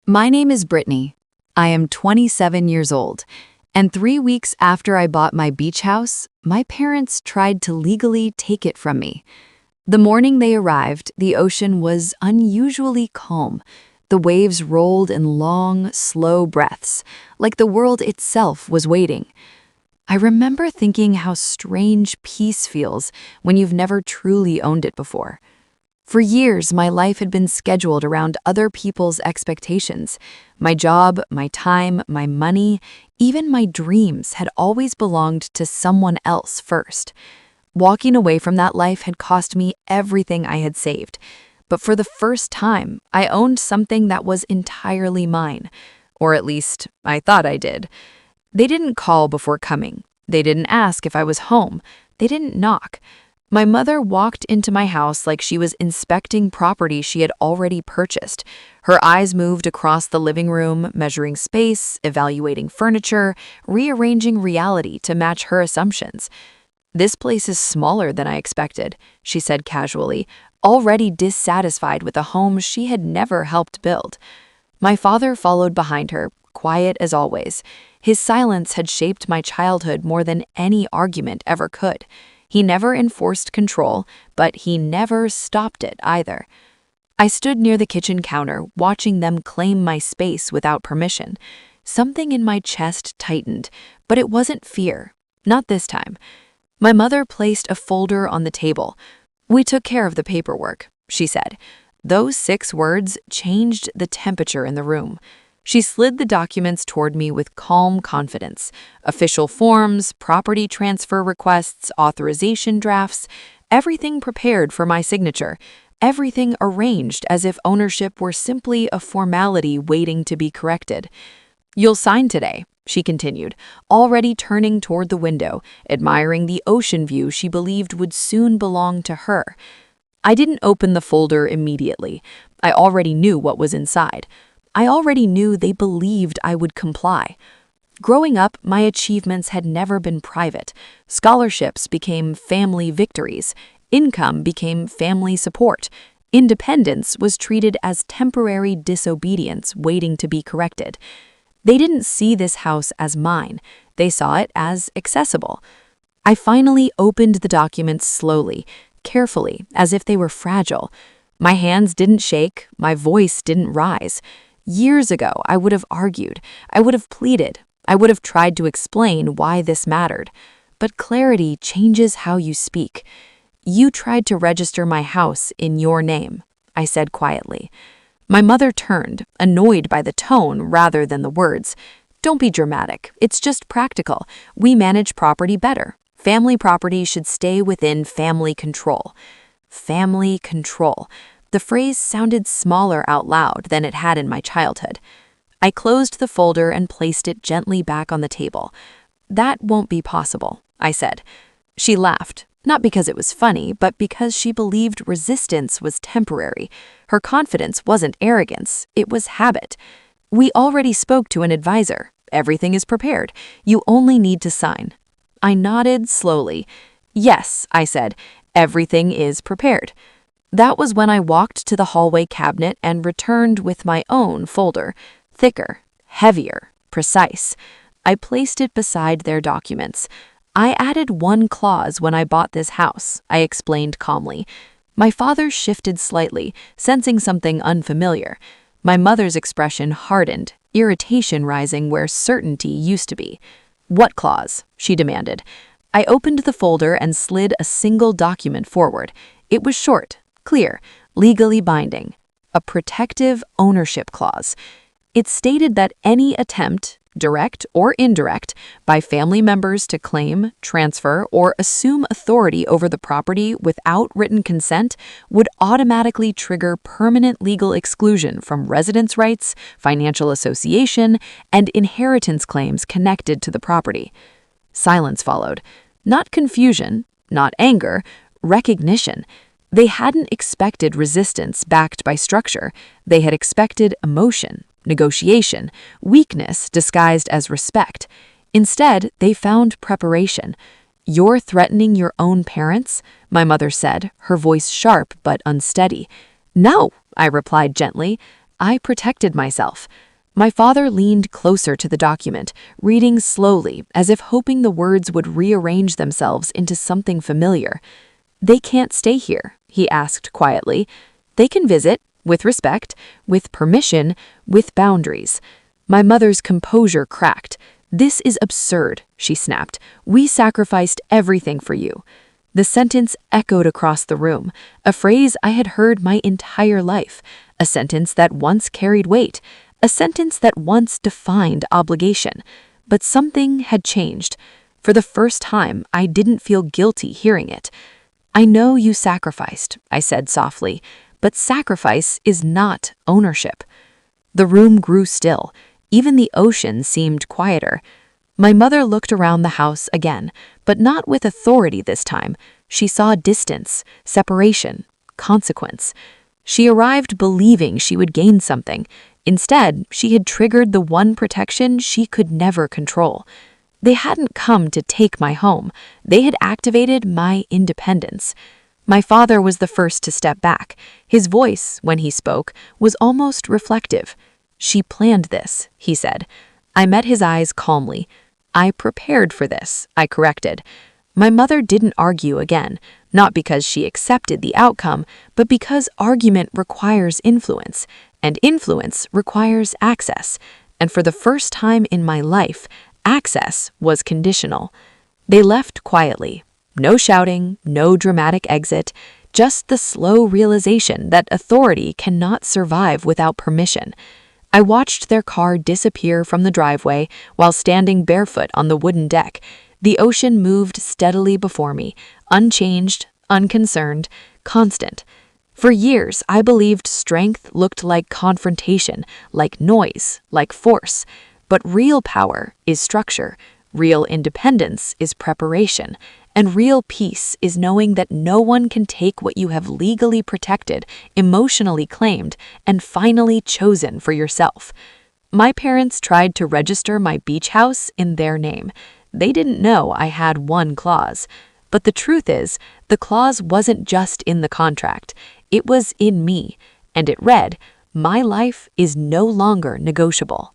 My name is Brittany. I am 27 years old, and 3 weeks after I bought my beach house, my parents tried to legally take it from me. The morning they arrived, the ocean was unusually calm. The waves rolled in long, slow breaths, like the world itself was waiting. I remember thinking how strange peace feels when you've never truly owned it before. For years, my life had been scheduled around other people's expectations. My job, my time, my money, even my dreams had always belonged to someone else first. Walking away from that life had cost me everything I had saved. But for the first time, I owned something that was entirely mine. Or at least, I thought I did. They didn't call before coming. They didn't ask if I was home. They didn't knock. My mother walked into my house like she was inspecting property she had already purchased. Her eyes moved across the living room, measuring space, evaluating furniture, rearranging reality to match her assumptions. "This place is smaller than I expected," she said casually, already dissatisfied with a home she had never helped build. My father followed behind her, quiet as always. His silence had shaped my childhood more than any argument ever could. He never enforced control, but he never stopped it either. I stood near the kitchen counter, watching them claim my space without permission. Something in my chest tightened, but it wasn't fear. Not this time. My mother placed a folder on the table. "We took care of the paperwork," she said. Those 6 words changed the temperature in the room. She slid the documents toward me with calm confidence. Official forms, property transfer requests, authorization drafts, everything prepared for my signature, everything arranged as if ownership were simply a formality waiting to be corrected. "You'll sign today," she continued, already turning toward the window, admiring the ocean view she believed would soon belong to her. I didn't open the folder immediately. I already knew what was inside. I already knew they believed I would comply. Growing up, my achievements had never been private. Scholarships became family victories. Income became family support. Independence was treated as temporary disobedience waiting to be corrected. They didn't see this house as mine. They saw it as accessible. I finally opened the documents slowly, carefully, as if they were fragile. My hands didn't shake. My voice didn't rise. Years ago, I would have argued. I would have pleaded. I would have tried to explain why this mattered. But clarity changes how you speak. "You tried to register my house in your name," I said quietly. My mother turned, annoyed by the tone rather than the words. "Don't be dramatic. It's just practical. We manage property better. Family property should stay within family control." Family control. The phrase sounded smaller out loud than it had in my childhood. I closed the folder and placed it gently back on the table. "That won't be possible," I said. She laughed, not because it was funny, but because she believed resistance was temporary. Her confidence wasn't arrogance, it was habit. "We already spoke to an advisor. Everything is prepared. You only need to sign." I nodded slowly. "Yes," I said, "everything is prepared." That was when I walked to the hallway cabinet and returned with my own folder, thicker, heavier, precise. I placed it beside their documents. "I added one clause when I bought this house," I explained calmly. My father shifted slightly, sensing something unfamiliar. My mother's expression hardened, irritation rising where certainty used to be. "What clause?" she demanded. I opened the folder and slid a single document forward. It was short, clear, legally binding. A protective ownership clause. It stated that any attempt, direct or indirect, by family members to claim, transfer, or assume authority over the property without written consent would automatically trigger permanent legal exclusion from residence rights, financial association, and inheritance claims connected to the property. Silence followed. Not confusion, not anger, recognition. They hadn't expected resistance backed by structure. They had expected emotion, negotiation, weakness disguised as respect. Instead, they found preparation. "You're threatening your own parents?" my mother said, her voice sharp but unsteady. "No," I replied gently. I protected myself. My father leaned closer to the document, reading slowly, as if hoping the words would rearrange themselves into something familiar. "They can't stay here," he asked quietly. "They can visit, with respect, with permission, with boundaries." My mother's composure cracked. "This is absurd," she snapped. "We sacrificed everything for you." The sentence echoed across the room, a phrase I had heard my entire life, a sentence that once carried weight, a sentence that once defined obligation. But something had changed. For the first time, I didn't feel guilty hearing it. "I know you sacrificed," I said softly, "but sacrifice is not ownership." The room grew still. Even the ocean seemed quieter. My mother looked around the house again, but not with authority this time. She saw distance, separation, consequence. She arrived believing she would gain something. Instead, she had triggered the one protection she could never control. They hadn't come to take my home. They had activated my independence. My father was the first to step back. His voice, when he spoke, was almost reflective. "She planned this," he said. I met his eyes calmly. "I prepared for this," I corrected. My mother didn't argue again, not because she accepted the outcome, but because argument requires influence, and influence requires access. And for the first time in my life, access was conditional. They left quietly. No shouting, no dramatic exit, just the slow realization that authority cannot survive without permission. I watched their car disappear from the driveway while standing barefoot on the wooden deck. The ocean moved steadily before me, unchanged, unconcerned, constant. For years, I believed strength looked like confrontation, like noise, like force. But real power is structure, real independence is preparation, and real peace is knowing that no one can take what you have legally protected, emotionally claimed, and finally chosen for yourself. My parents tried to register my beach house in their name. They didn't know I had one clause. But the truth is, the clause wasn't just in the contract. It was in me, and it read, "My life is no longer negotiable."